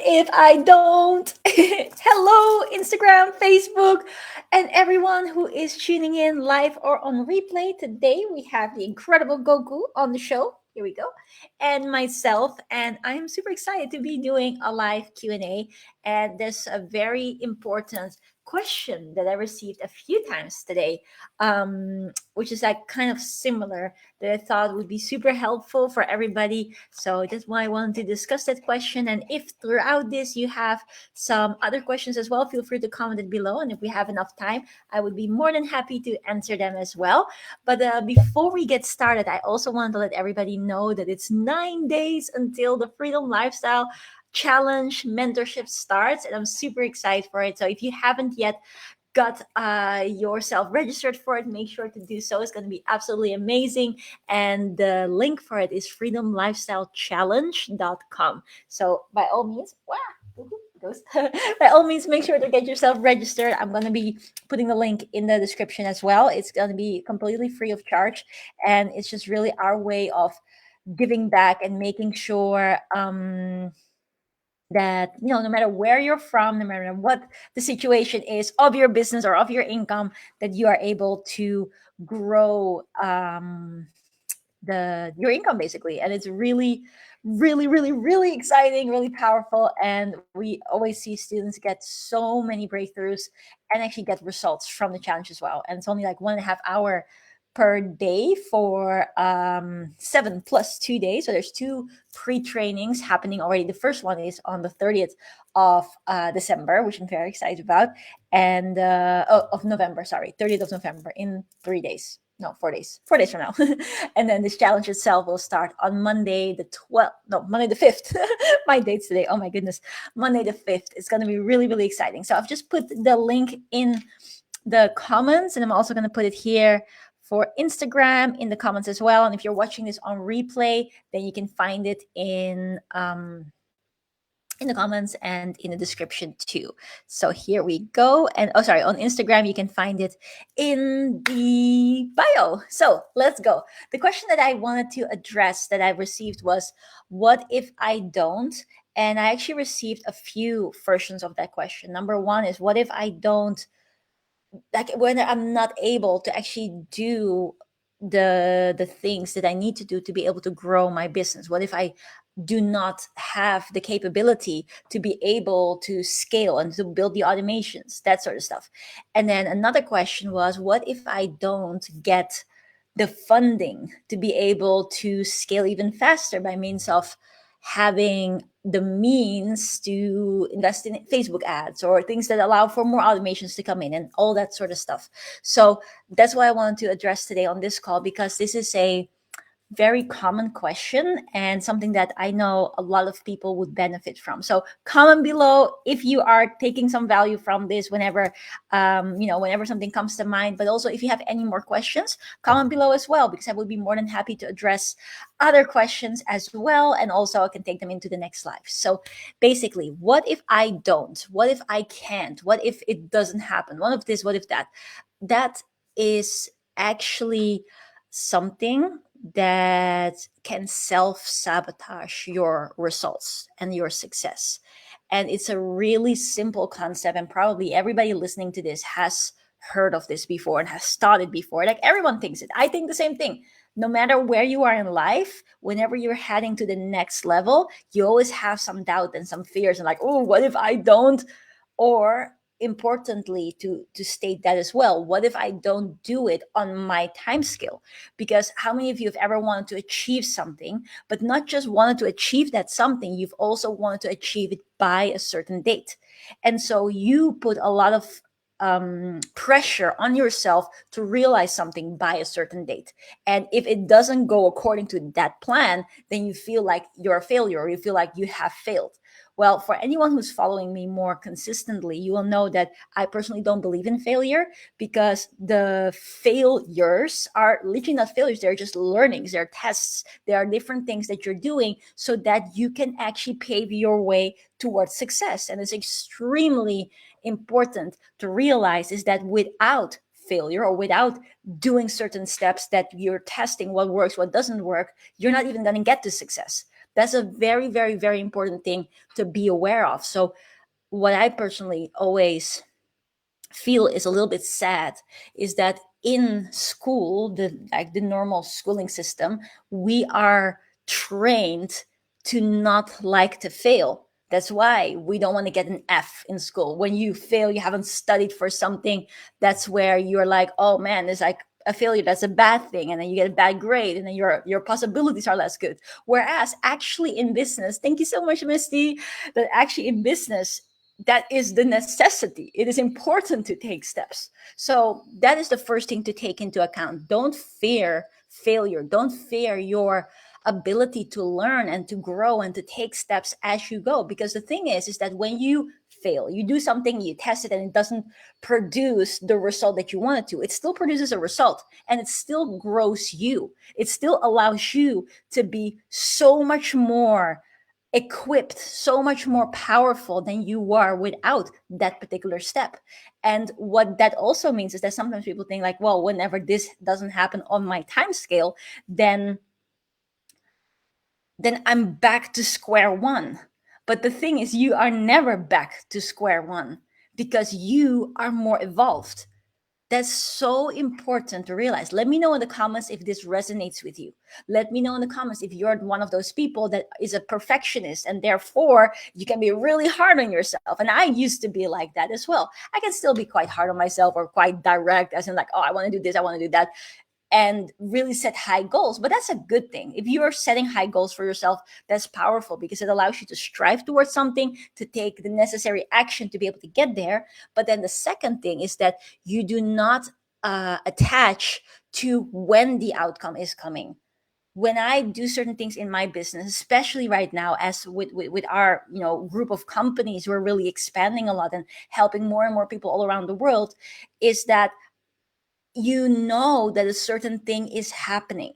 if I don't? Hello, Instagram, Facebook, and everyone who is tuning in live or on replay. Today we have the incredible Goku on the show. Here we go. And myself, and I'm super excited to be doing a live Q&A. And there's a very important question that I received a few times today, which is like kind of similar, that I thought would be super helpful for everybody. So that's why I wanted to discuss that question. And if throughout this you have some other questions as well, feel free to comment it below. And if we have enough time, I would be more than happy to answer them as well. But before we get started, I also want to let everybody know that it's 9 days until the Freedom Lifestyle Challenge Mentorship starts. And I'm super excited for it. So if you haven't yet got yourself registered for it, make sure to do so. It's going to be absolutely amazing. And the link for it is freedomlifestylechallenge.com. So by all means, by all means, make sure to get yourself registered. I'm going to be putting the link in the description as well. It's going to be completely free of charge. And it's just really our way of giving back and making sure that no matter where you're from, no matter what the situation is of your business or of your income, that you are able to grow the your income basically. And it's really really exciting, really powerful, and we always see students get so many breakthroughs and actually get results from the challenge as well. And it's only like 1.5 hour per day for 7 plus 2 days. So there's two pre-trainings happening already. The first one is on the 30th of December, which I'm very excited about, and of November, sorry, 30th of November, in 3 days. No, 4 days from now. And then this challenge itself will start on Monday the 12th, no, Monday the 5th. My dates today, oh my goodness, Monday the 5th. It's going to be really exciting. So I've just put the link in the comments, and I'm also going to put it here for Instagram in the comments as well. And if you're watching this on replay, then you can find it in the comments and in the description too. So here we go. And on Instagram, you can find it in the bio. So let's go. The question that I wanted to address that I received was, what if I don't? And I actually received a few versions of that question. Number one is, what if I don't, like when I'm not able to actually do the things that I need to do to be able to grow my business? What if I do not have the capability to be able to scale and to build the automations, that sort of stuff? And then another question was, what if I don't get the funding to be able to scale even faster by means of having the means to invest in Facebook ads or things that allow for more automations to come in and all that sort of stuff? So that's what I wanted to address today on this call, because this is a very common question and something that I know a lot of people would benefit from. So comment below if you are taking some value from this whenever whenever something comes to mind. But also, if you have any more questions, comment below as well, because I would be more than happy to address other questions as well, and also I can take them into the next live. So basically, what if I don't? What if I can't? What if it doesn't happen? What if this? What if that? That is actually something that can self-sabotage your results and your success. And it's a really simple concept, and probably everybody listening to this has heard of this before and has started before. Like, everyone thinks it. I think the same thing. No matter where you are in life, whenever you're heading to the next level, you always have some doubt and some fears, and like, oh, what if I don't? Or importantly, to state that as well, what if I don't do it on my time scale? Because how many of you have ever wanted to achieve something, but not just wanted to achieve that something, you've also wanted to achieve it by a certain date? And so you put a lot of pressure on yourself to realize something by a certain date. And if it doesn't go according to that plan, then you feel like you're a failure, or you feel like you have failed. Well, for anyone who's following me more consistently, you will know that I personally don't believe in failure, because the failures are literally not failures. They're just learnings. They're tests. There are different things that you're doing so that you can actually pave your way towards success. And it's extremely important to realize is that without failure, or without doing certain steps that you're testing what works, what doesn't work, you're not even going to get to success. That's a very, very, very important thing to be aware of. So what I personally always feel is a little bit sad is that in school, the normal schooling system, we are trained to not like to fail. That's why we don't want to get an F in school. When you fail, you haven't studied for something. That's where you're like, oh man, it's like a failure. That's a bad thing, and then you get a bad grade, and then your possibilities are less good. Whereas actually in business, thank you so much, Misty. That actually in business, that is the necessity. It is important to take steps. So that is the first thing to take into account. Don't fear failure. Don't fear your ability to learn and to grow and to take steps as you go. Because the thing is that when you fail, you do something, you test it, and it doesn't produce the result that you want it to, it still produces a result, and it still grows you. It still allows you to be so much more equipped, so much more powerful than you were without that particular step. And what that also means is that sometimes people think like, well, whenever this doesn't happen on my time scale, then I'm back to square one. But the thing is, you are never back to square one because you are more evolved. That's so important to realize. Let me know in the comments if this resonates with you. Let me know in the comments if you're one of those people that is a perfectionist and therefore you can be really hard on yourself. And I used to be like that as well. I can still be quite hard on myself or quite direct, as in like, oh, I want to do this, I want to do that, and really set high goals. But that's a good thing. If you are setting high goals for yourself, that's powerful because it allows you to strive towards something, to take the necessary action to be able to get there. But then the second thing is that you do not attach to when the outcome is coming. When I do certain things in my business, especially right now, as with our group of companies who are really expanding a lot and helping more and more people all around the world, is that you know that a certain thing is happening.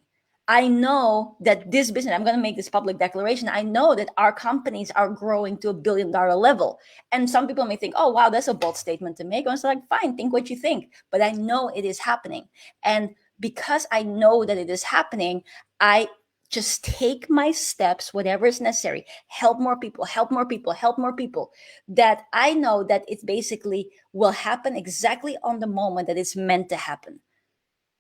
I know that this business, I'm going to make this public declaration. I know that our companies are growing to $1 billion level. And some people may think, oh, wow, that's a bold statement to make. I was like, fine, think what you think. But I know it is happening. And because I know that it is happening, I just take my steps, whatever is necessary, help more people, help more people, help more people, that I know that it basically will happen exactly on the moment that it's meant to happen.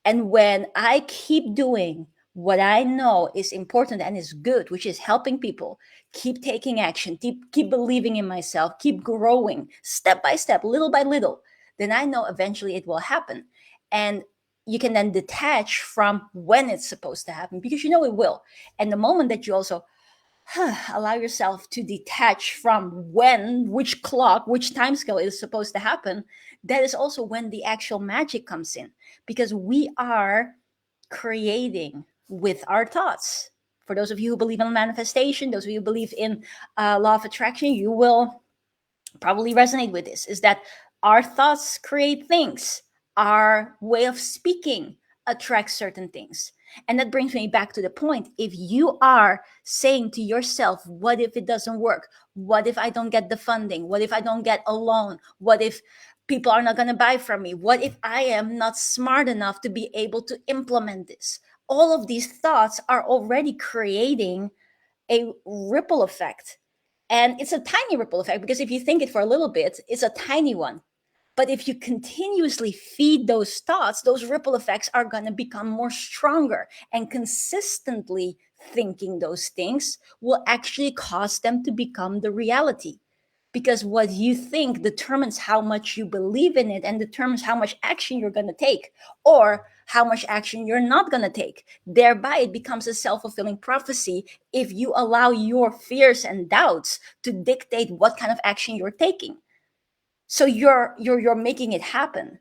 And when I keep doing what I know is important and is good, which is helping people, keep taking action, keep believing in myself, keep growing step by step, little by little, then I know eventually it will happen. And you can then detach from when it's supposed to happen because you know it will. And the moment that you also allow yourself to detach from which clock, which time scale is supposed to happen, that is also when the actual magic comes in, because we are creating with our thoughts. For those of you who believe in manifestation, those of you who believe in law of attraction, you will probably resonate with this, is that our thoughts create things. Our way of speaking attracts certain things. And that brings me back to the point. If you are saying to yourself, what if it doesn't work? What if I don't get the funding? What if I don't get a loan? What if people are not going to buy from me? What if I am not smart enough to be able to implement this? All of these thoughts are already creating a ripple effect. And it's a tiny ripple effect because if you think it for a little bit, it's a tiny one. But if you continuously feed those thoughts, those ripple effects are going to become more stronger. And consistently thinking those things will actually cause them to become the reality. Because what you think determines how much you believe in it and determines how much action you're going to take or how much action you're not going to take. Thereby, it becomes a self-fulfilling prophecy if you allow your fears and doubts to dictate what kind of action you're taking. So you're making it happen.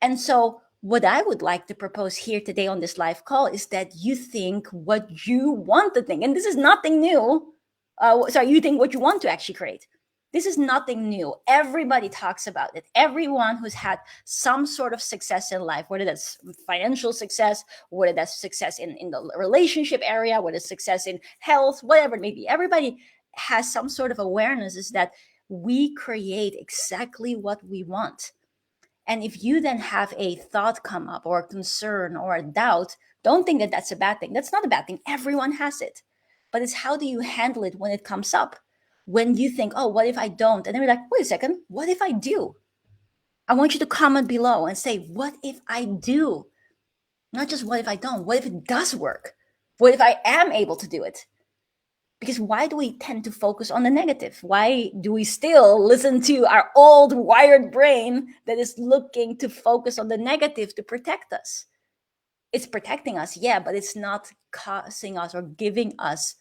And so what I would like to propose here today on this live call is that you think what you want to think. And this is nothing new. You think what you want to actually create. This is nothing new. Everybody talks about it. Everyone who's had some sort of success in life, whether that's financial success, whether that's success in the relationship area, whether it's success in health, whatever it may be, everybody has some sort of awareness is that we create exactly what we want. And if you then have a thought come up or a concern or a doubt, don't think that that's a bad thing. That's not a bad thing. Everyone has it. but it's how do you handle it when it comes up? When you think, oh, what if I don't? And then we're like, wait a second, what if I do? I want you to comment below and say, what if I do? Not just what if I don't, what if it does work? What if I am able to do it? Because why do we tend to focus on the negative? Why do we still listen to our old wired brain that is looking to focus on the negative to protect us? It's protecting us, yeah, but it's not causing us or giving us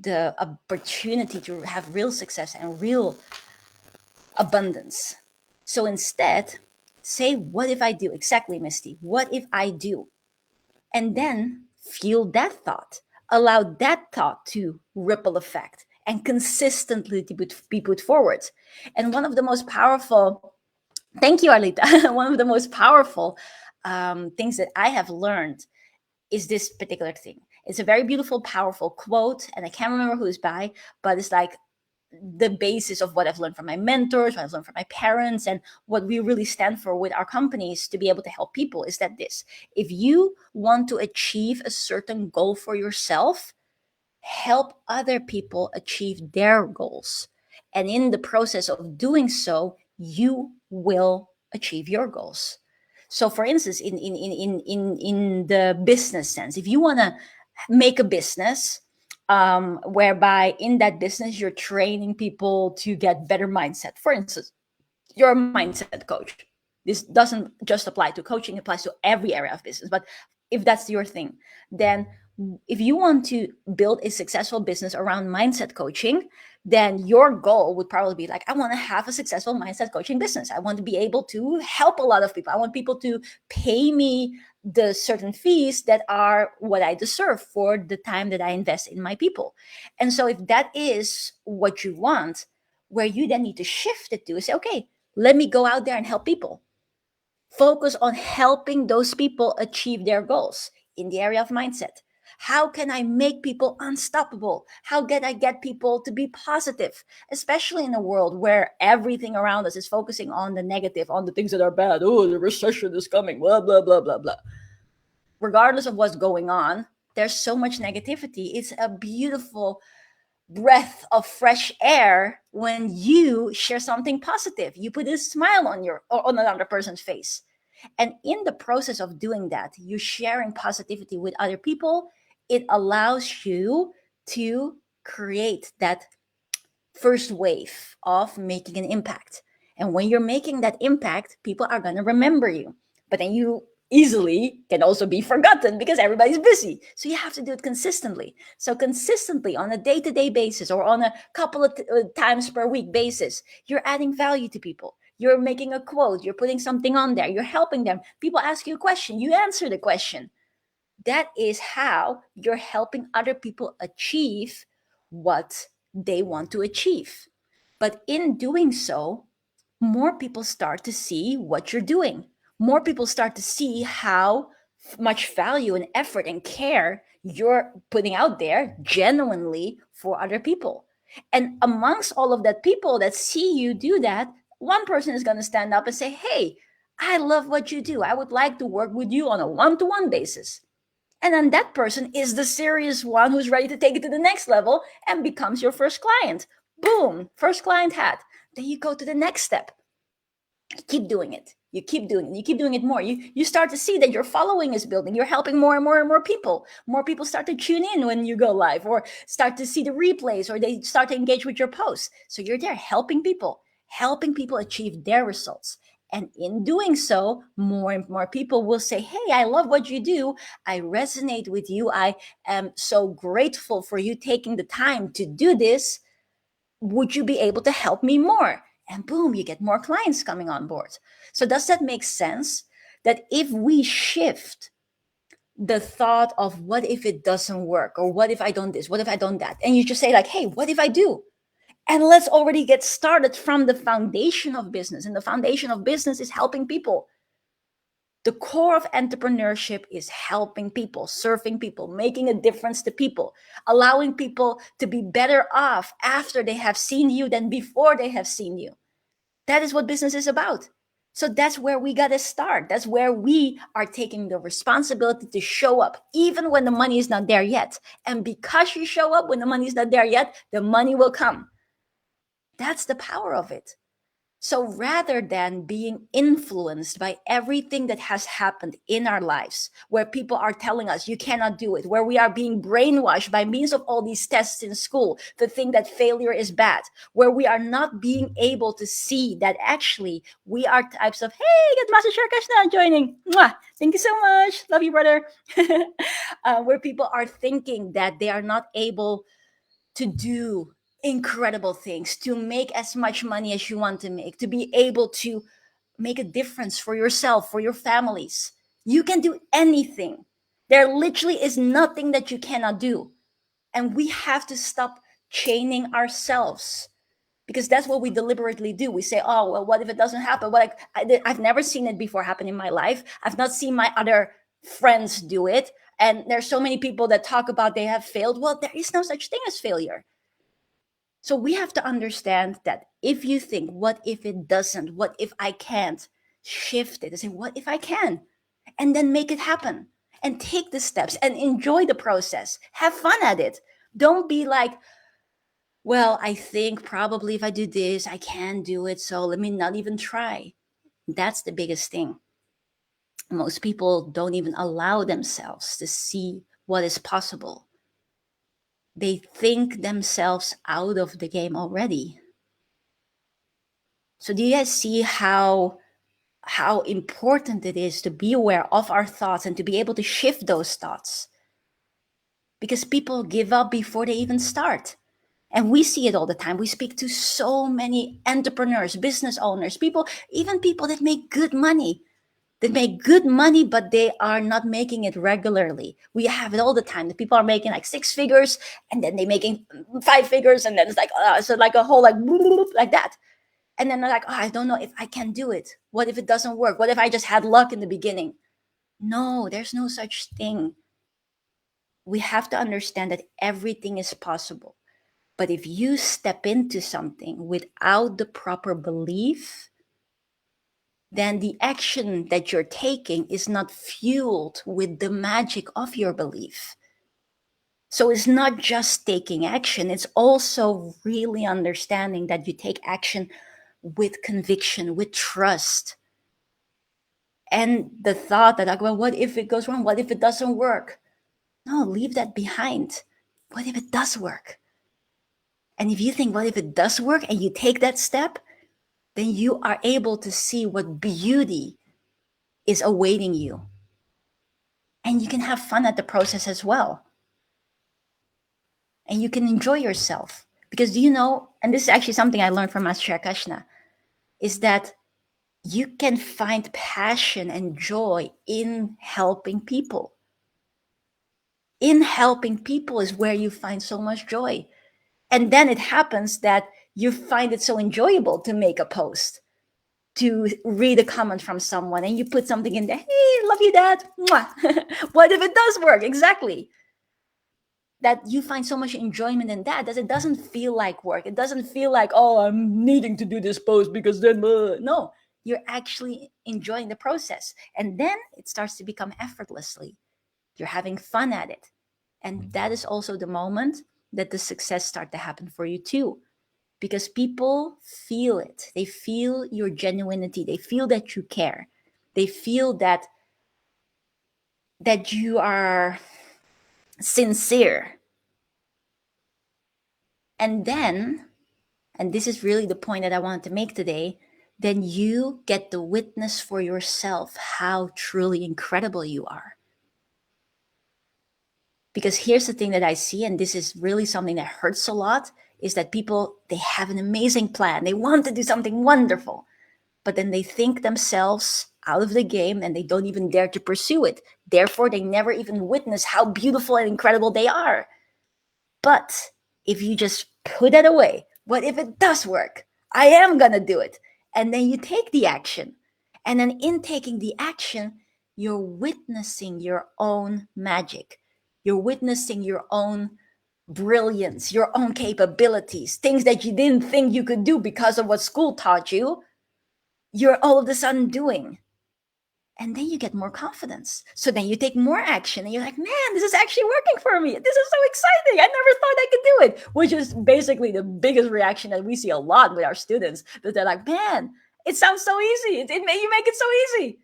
the opportunity to have real success and real abundance. So instead, say, what if I do? Exactly, Misty. What if I do? And then feel that thought. Allow that thought to ripple effect and consistently to be put forward. And one of the most powerful, thank you, Arlita, one of the most powerful things that I have learned is this particular thing. It's a very beautiful, powerful quote, and I can't remember who it's by, but it's like the basis of what I've learned from my mentors, what I've learned from my parents, and what we really stand for with our companies to be able to help people is that this: if you want to achieve a certain goal for yourself, help other people achieve their goals. And in the process of doing so, you will achieve your goals. So for instance, in the business sense, if you want to make a business whereby in that business you're training people to get better mindset. For instance, you're a mindset coach. This doesn't just apply to coaching, it applies to every area of business. But if that's your thing, then if you want to build a successful business around mindset coaching, then your goal would probably be like, I want to have a successful mindset coaching business. I want to be able to help a lot of people. I want people to pay me the certain fees that are what I deserve for the time that I invest in my people. And so if that is what you want, where you then need to shift it to is say, okay, let me go out there and help people. Focus on helping those people achieve their goals in the area of mindset. How can I make people unstoppable? How can I get people to be positive, especially in a world where everything around us is focusing on the negative, on the things that are bad? Oh, the recession is coming, blah, blah, blah, blah, blah. Regardless of what's going on, there's so much negativity. It's a beautiful breath of fresh air when you share something positive. You put a smile on your or on another person's face. And in the process of doing that, you're sharing positivity with other people. It allows you to create that first wave of making an impact. And when you're making that impact, people are going to remember you. But then you easily can also be forgotten because everybody's busy. So you have to do it consistently. So consistently on a day-to-day basis or on a couple of times per week basis, you're adding value to people. You're making a quote, you're putting something on there, you're helping them. People ask you a question, you answer the question. That is how you're helping other people achieve what they want to achieve. But in doing so, more people start to see what you're doing. More people start to see how much value and effort and care you're putting out there genuinely for other people. And amongst all of that people that see you do that, one person is going to stand up and say, hey, I love what you do. I would like to work with you on a one-to-one basis. And then that person is the serious one who's ready to take it to the next level and becomes your first client. Boom, first client had. Then you go to the next step. You keep doing it. You keep doing it. You keep doing it more. You start to see that your following is building. You're helping more and more and more people. More people start to tune in when you go live or start to see the replays or they start to engage with your posts. So you're there helping people achieve their results. And in doing so, more and more people will say, hey, I love what you do. I resonate with you. I am so grateful for you taking the time to do this. Would you be able to help me more? And boom, you get more clients coming on board. So does that make sense? That if we shift the thought of what if it doesn't work, or what if I don't this, what if I don't that, and you just say like, hey, what if I do? And let's already get started from the foundation of business. And the foundation of business is helping people. The core of entrepreneurship is helping people, serving people, making a difference to people, allowing people to be better off after they have seen you than before they have seen you. That is what business is about. So that's where we got to start. That's where we are taking the responsibility to show up, even when the money is not there yet. And because you show up when the money is not there yet, the money will come. That's the power of it. So rather than being influenced by everything that has happened in our lives, where people are telling us you cannot do it, where we are being brainwashed by means of all these tests in school to think that failure is bad, where we are not being able to see that actually we are types of, hey, get Master Sharkashna joining. Mwah! Thank you so much. Love you, brother. Where people are thinking that they are not able to do incredible things, to make as much money as you want to make, to be able to make a difference for yourself, for your families. You can do anything. There literally is nothing that you cannot do. And we have to stop chaining ourselves, because that's what we deliberately do. We say, oh, well, what if it doesn't happen? Well, I've never seen it before happen in my life. I've not seen my other friends do it. And there's so many people that talk about they have failed. Well, there is no such thing as failure. So we have to understand that if you think, what if it doesn't? What if I can't? Shift it and say, what if I can? And then make it happen and take the steps and enjoy the process. Have fun at it. Don't be like, well, I think probably if I do this, I can do it. So let me not even try. That's the biggest thing. Most people don't even allow themselves to see what is possible. They think themselves out of the game already. So do you guys see how important it is to be aware of our thoughts and to be able to shift those thoughts? Because people give up before they even start. And we see it all the time. We speak to so many entrepreneurs, business owners, people, even people that make good money. They make good money, but they are not making it regularly. We have it all the time. The people are making like 6 figures, and then they're making 5 figures, and then it's like so like a whole like that. And then they're like, oh, I don't know if I can do it. What if it doesn't work? What if I just had luck in the beginning? No, there's no such thing. We have to understand that everything is possible. But if you step into something without the proper belief, then the action that you're taking is not fueled with the magic of your belief. So it's not just taking action, it's also really understanding that you take action with conviction, with trust. And the thought that, like, well, what if it goes wrong? What if it doesn't work? No, leave that behind. What if it does work? And if you think, what if it does work, and you take that step, then you are able to see what beauty is awaiting you. And you can have fun at the process as well. And you can enjoy yourself. Because do you know, and this is actually something I learned from Master Kashna, is that you can find passion and joy in helping people. In helping people is where you find so much joy. And then it happens that you find it so enjoyable to make a post, to read a comment from someone, and you put something in there. Hey, love you, Dad. Mwah. What if it does work? Exactly. That you find so much enjoyment in that it doesn't feel like work. It doesn't feel like, oh, I'm needing to do this post because then, no, you're actually enjoying the process. And then it starts to become effortlessly. You're having fun at it. And that is also the moment that the success start to happen for you too. Because people feel it. They feel your genuinity. They feel that you care. They feel that you are sincere. And then, and this is really the point that I wanted to make today, then you get the witness for yourself how truly incredible you are. Because here's the thing that I see, and this is really something that hurts a lot, is that people, they have an amazing plan. They want to do something wonderful, but then they think themselves out of the game and they don't even dare to pursue it. Therefore, they never even witness how beautiful and incredible they are. But if you just put that away, what if it does work? I am going to do it. And then you take the action. And then in taking the action, you're witnessing your own magic. You're witnessing your own brilliance, your own capabilities, things that you didn't think you could do because of what school taught you. you're all of a sudden doing. And then you get more confidence. So then you take more action and you're like, man, this is actually working for me. This is so exciting. I never thought I could do it, which is basically the biggest reaction that we see a lot with our students. That they're like, man, it sounds so easy. You make it so easy.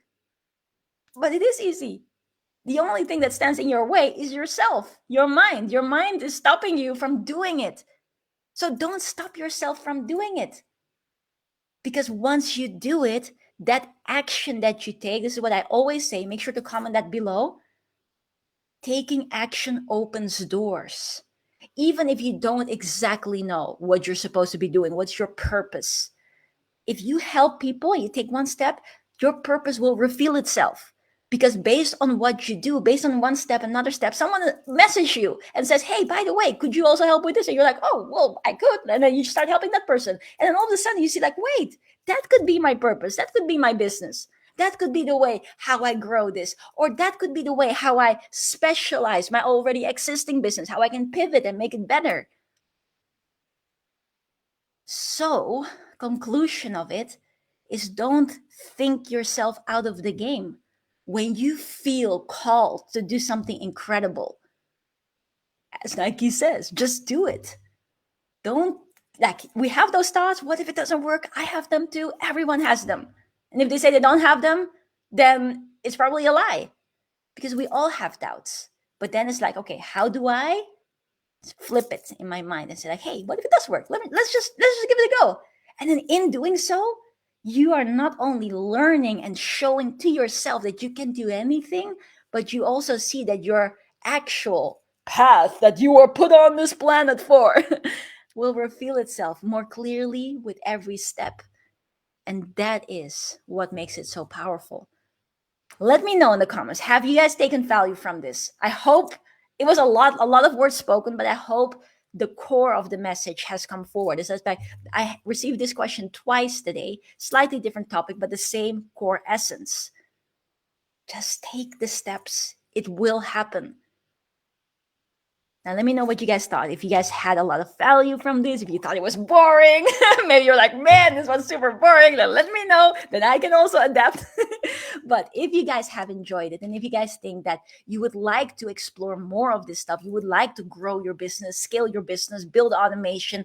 But it is easy. The only thing that stands in your way is yourself, your mind. Your mind is stopping you from doing it. So don't stop yourself from doing it. Because once you do it, that action that you take, this is what I always say, make sure to comment that below. Taking action opens doors. Even if you don't exactly know what you're supposed to be doing, what's your purpose. If you help people, you take one step, your purpose will reveal itself. Because based on what you do, based on one step, another step, someone messages you and says, hey, by the way, could you also help with this? And you're like, oh, well, I could. And then you start helping that person. And then all of a sudden you see like, wait, that could be my purpose. That could be my business. That could be the way how I grow this. Or that could be the way how I specialize my already existing business, how I can pivot and make it better. So, conclusion of it is don't think yourself out of the game. When you feel called to do something incredible, as Nike says, just do it. Don't, like, we have those thoughts. What if it doesn't work? I have them too. Everyone has them. And if they say they don't have them, then it's probably a lie, because we all have doubts. But then it's like, okay, how do I flip it in my mind and say like, hey, what if it does work? Let's just give it a go. And then in doing so, you are not only learning and showing to yourself that you can do anything, but you also see that your actual path that you were put on this planet for will reveal itself more clearly with every step. And that is what makes it so powerful. Let me know in the comments, have you guys taken value from this? I hope it was a lot of words spoken, but I hope the core of the message has come forward. It says that I received this question twice today, slightly different topic, but the same core essence. Just take the steps. It will happen. Now, let me know what you guys thought. If you guys had a lot of value from this, if you thought it was boring, maybe you're like, man, this was super boring, then let me know. Then I can also adapt. But if you guys have enjoyed it, and if you guys think that you would like to explore more of this stuff, you would like to grow your business, scale your business, build automation,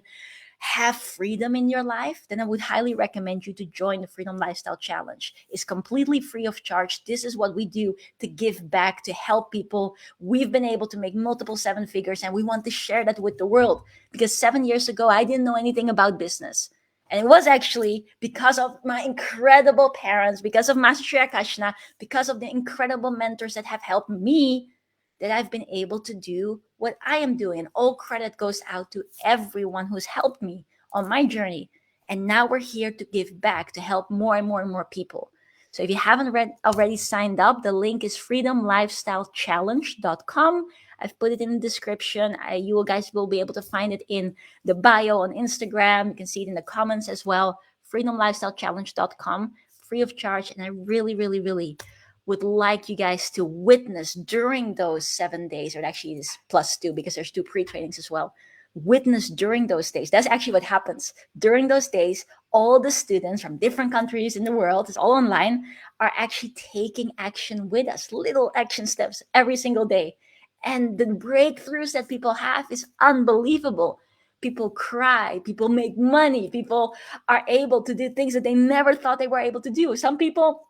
have freedom in your life, then I would highly recommend you to join the Freedom Lifestyle Challenge. It's completely free of charge. This is what we do to give back, to help people. We've been able to make multiple seven figures, and we want to share that with the world, because 7 years ago, I didn't know anything about business. And it was actually because of my incredible parents, because of Master Shri Akashna, because of the incredible mentors that have helped me, that I've been able to do what I am doing. And all credit goes out to everyone who's helped me on my journey. And now we're here to give back, to help more and more and more people. So if you haven't already signed up, the link is freedomlifestylechallenge.com. I've put it in the description. You guys will be able to find it in the bio on Instagram. You can see it in the comments as well. freedomlifestylechallenge.com, free of charge. And I really, really, really would like you guys to witness during those 7 days, or actually it is +2 because there's 2 pre-trainings as well. Witness during those days. That's actually what happens. During those days, all the students from different countries in the world, it's all online, are actually taking action with us, little action steps every single day. And the breakthroughs that people have is unbelievable. People cry, people make money, people are able to do things that they never thought they were able to do. Some people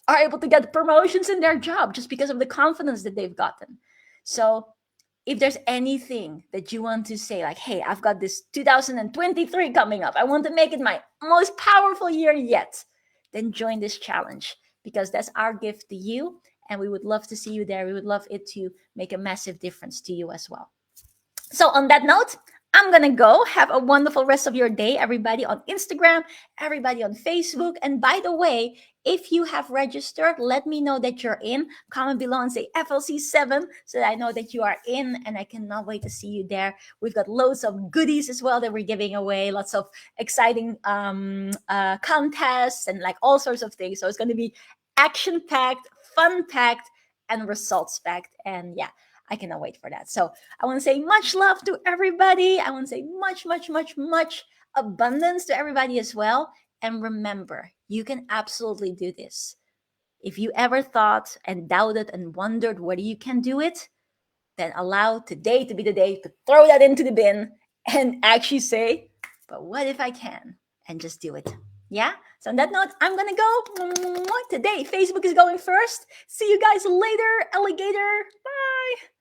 are able to get promotions in their job just because of the confidence that they've gotten. So if there's anything that you want to say, like, hey, I've got this 2023 coming up, I want to make it my most powerful year yet, then join this challenge, because that's our gift to you. And we would love to see you there. We would love it to make a massive difference to you as well. So on that note, I'm going to go. Have a wonderful rest of your day, everybody on Instagram, everybody on Facebook. And by the way, if you have registered, let me know that you're in. Comment below and say FLC7 so that I know that you are in, and I cannot wait to see you there. We've got loads of goodies as well that we're giving away, lots of exciting contests and like all sorts of things. So it's going to be action-packed, fun-packed, and results-packed. And yeah, I cannot wait for that. So I want to say much love to everybody. I want to say much, much, much, much abundance to everybody as well. And remember, you can absolutely do this. If you ever thought and doubted and wondered whether you can do it, then allow today to be the day to throw that into the bin and actually say, but what if I can? And just do it. Yeah? So on that note, I'm gonna go. Today, Facebook is going first. See you guys later, alligator. Bye.